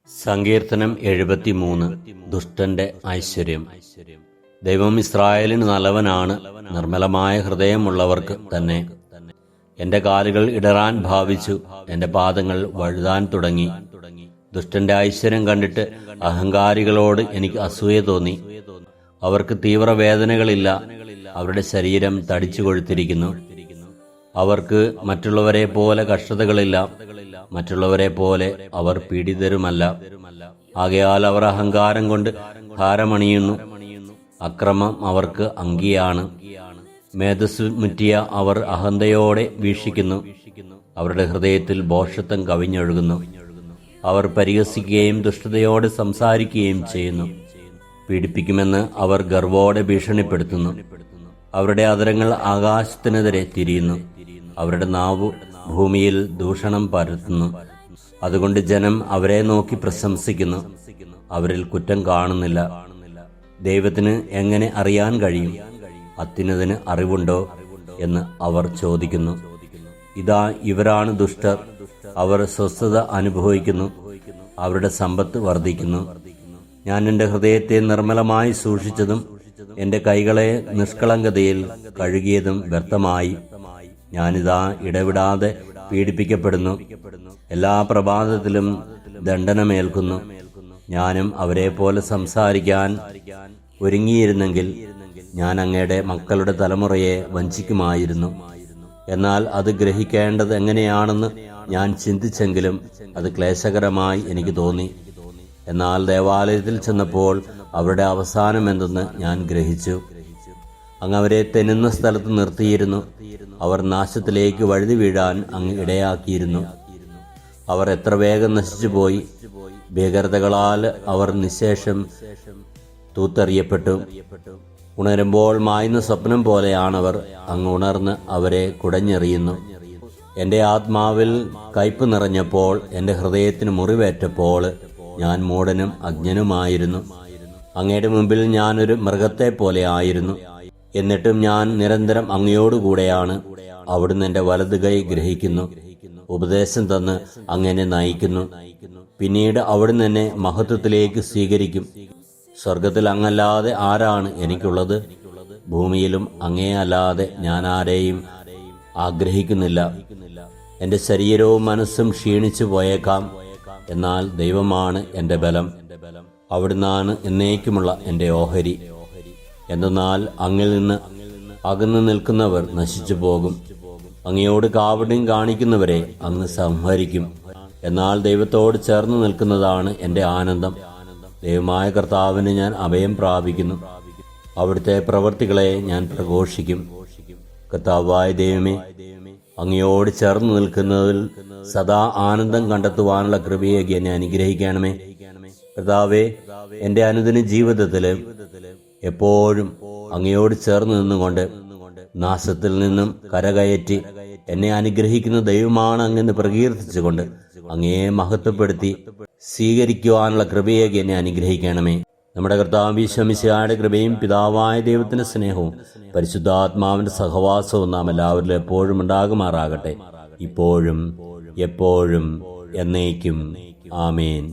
സങ്കീർത്തനം 73. ദുഷ്ടന്റെ ഐശ്വര്യം. ദൈവം ഇസ്രായേലിന് നല്ലവനാണ്, നിർമ്മലമായ ഹൃദയമുള്ളവർക്ക് തന്നെ. എന്റെ കാലുകൾ ഇടറാൻ ഭാവിച്ചു, എന്റെ പാദങ്ങൾ വഴുതാൻ തുടങ്ങി. ദുഷ്ടന്റെ ഐശ്വര്യം കണ്ടിട്ട് അഹങ്കാരികളോട് എനിക്ക് അസൂയ തോന്നി. അവർക്ക് തീവ്രവേദനകളില്ല, അവരുടെ ശരീരം തടിച്ചു കൊഴുത്തിരിക്കുന്നു. അവർക്ക് മറ്റുള്ളവരെ പോലെ കഷ്ടതകളില്ല, മറ്റുള്ളവരെ പോലെ അവർ പീഡിതരുമല്ല. ആകയാൽ അവർ അഹങ്കാരം കൊണ്ട് ഹാരമണിയുന്നു, അക്രമം അവർക്ക് അങ്കിയാണ്. മേധസ്സു മുറ്റിയ അവർ അഹന്തയോടെ വീക്ഷിക്കുന്നു, അവരുടെ ഹൃദയത്തിൽ ഭോഷത്വം കവിഞ്ഞൊഴുകുന്നു. അവർ പരിഹസിക്കുകയും ദുഷ്ടതയോടെ സംസാരിക്കുകയും ചെയ്യുന്നു. പീഡിപ്പിക്കുമെന്ന് അവർ ഗർവോടെ ഭീഷണിപ്പെടുത്തുന്നു. അവരുടെ അധരങ്ങൾ ആകാശത്തിനെതിരെ തിരിയുന്നു, അവരുടെ നാവ് ഭൂമിയിൽ ദൂഷണം പരത്തുന്നു. അതുകൊണ്ട് ജനം അവരെ നോക്കി പ്രശംസിക്കുന്നു, അവരിൽ കുറ്റം കാണുന്നില്ല. ദൈവത്തിന് എങ്ങനെ അറിയാൻ കഴിയും? അത്യുന്നതന് അറിവുണ്ടോ എന്ന് അവർ ചോദിക്കുന്നു. ഇതാ, ഇവരാണ് ദുഷ്ടർ, അവർ സ്വസ്ഥത അനുഭവിക്കുന്നു, അവരുടെ സമ്പത്ത് വർദ്ധിക്കുന്നു. ഞാൻ എൻ്റെ ഹൃദയത്തെ നിർമ്മലമായി സൂക്ഷിച്ചതും എൻ്റെ കൈകളെ നിഷ്കളങ്കതയിൽ കഴുകിയതും വ്യർത്ഥമായി. ഞാനിതാ ഇടവിടാതെ പീഡിപ്പിക്കപ്പെടുന്നു, എല്ലാ പ്രഭാതത്തിലും ദണ്ഡനമേൽക്കുന്നു. ഞാനും അവരെ പോലെ സംസാരിക്കാൻ ഒരുങ്ങിയിരുന്നെങ്കിൽ ഞാൻ അങ്ങയുടെ മക്കളുടെ തലമുറയെ വഞ്ചിക്കുമായിരുന്നു. എന്നാൽ അത് ഗ്രഹിക്കേണ്ടത് എങ്ങനെയാണെന്ന് ഞാൻ ചിന്തിച്ചെങ്കിലും അത് ക്ലേശകരമായി എനിക്ക് തോന്നി. എന്നാൽ ദേവാലയത്തിൽ ചെന്നപ്പോൾ അവരുടെ അവസാനം എന്തെന്ന് ഞാൻ ഗ്രഹിച്ചു. അങ്ങ് അവരെ തെന്നുന്ന സ്ഥലത്ത് നിർത്തിയിരുന്നു, അവർ നാശത്തിലേക്ക് വഴുതി വീഴാൻ അങ്ങ് ഇടയാക്കിയിരുന്നു. അവർ എത്ര വേഗം നശിച്ചുപോയി, ഭീകരതകളാൽ അവർ നിശേഷം തൂത്തെറിയപ്പെട്ടു. ഉണരുമ്പോൾ മായുന്ന സ്വപ്നം പോലെയാണവർ, അങ്ങ് ഉണർന്ന് അവരെ കുടഞ്ഞെറിയുന്നു. എൻ്റെ ആത്മാവിൽ കയ്പ് നിറഞ്ഞപ്പോൾ, എൻ്റെ ഹൃദയത്തിന് മുറിവേറ്റപ്പോൾ ഞാൻ മൂഢനും അജ്ഞനുമായിരുന്നു. അങ്ങയുടെ മുമ്പിൽ ഞാനൊരു മൃഗത്തെ പോലെ ആയിരുന്നു. എന്നിട്ടും ഞാൻ നിരന്തരം അങ്ങയോടുകൂടെയാണ്. അവിടുന്ന് എൻ്റെ വലതു കൈ ഗ്രഹിക്കുന്നു, ഉപദേശം തന്ന് അങ്ങനെ നയിക്കുന്നു. പിന്നീട് അവിടുന്ന് എന്നെ മഹത്വത്തിലേക്ക് സ്വീകരിക്കും. സ്വർഗത്തിൽ അങ്ങല്ലാതെ ആരാണ് എനിക്കുള്ളത്? ഭൂമിയിലും അങ്ങേ അല്ലാതെ ഞാൻ ആരെയും ആഗ്രഹിക്കുന്നില്ല. എൻ്റെ ശരീരവും മനസ്സും ക്ഷീണിച്ചു പോയേക്കാം, എന്നാൽ ദൈവമാണ് എൻ്റെ ബലം. അവിടുന്നാണ് എന്നേക്കുമുള്ള എൻ്റെ ഓഹരി. എന്തെന്നാൽ അങ്ങിൽ നിന്ന് അകന്നു നിൽക്കുന്നവർ നശിച്ചു പോകും. അങ്ങയോട് കാവട്യം കാണിക്കുന്നവരെ അങ്ങ് സംഹരിക്കും. എന്നാൽ ദൈവത്തോട് ചേർന്ന് നിൽക്കുന്നതാണ് എൻ്റെ ആനന്ദം. ദൈവമായ കർത്താവിന് ഞാൻ അഭയം പ്രാപിക്കുന്നു. അവിടുത്തെ പ്രവൃത്തികളെ ഞാൻ പ്രഘോഷിക്കും. കർത്താവായ ദൈവമേ, അങ്ങയോട് ചേർന്ന് നിൽക്കുന്നതിൽ സദാ ആനന്ദം കണ്ടെത്തുവാനുള്ള കൃപയെ എന്നെ അനുഗ്രഹിക്കണമേ. കർത്താവേ, എൻ്റെ അനുദിന ജീവിതത്തിൽ എപ്പോഴും അങ്ങയോട് ചേർന്ന് നിന്നുകൊണ്ട് നാശത്തിൽ നിന്നും കരകയറ്റി എന്നെ അനുഗ്രഹിക്കുന്ന ദൈവമാണ് അങ്ങെന്ന് പ്രകീർത്തിച്ചുകൊണ്ട് അങ്ങയെ മഹത്വപ്പെടുത്തി സ്വീകരിക്കുവാനുള്ള കൃപയെ എന്നെ അനുഗ്രഹിക്കണമേ. നമ്മുടെ കർത്താവ് ഈശോ മിശിഹായുടെ കൃപയും പിതാവായ ദൈവത്തിന്റെ സ്നേഹവും പരിശുദ്ധാത്മാവിന്റെ സഹവാസവും നാം എല്ലാവരിലും എപ്പോഴും ഉണ്ടാകുമാറാകട്ടെ, ഇപ്പോഴും എപ്പോഴും എന്നേക്കും. ആമേൻ.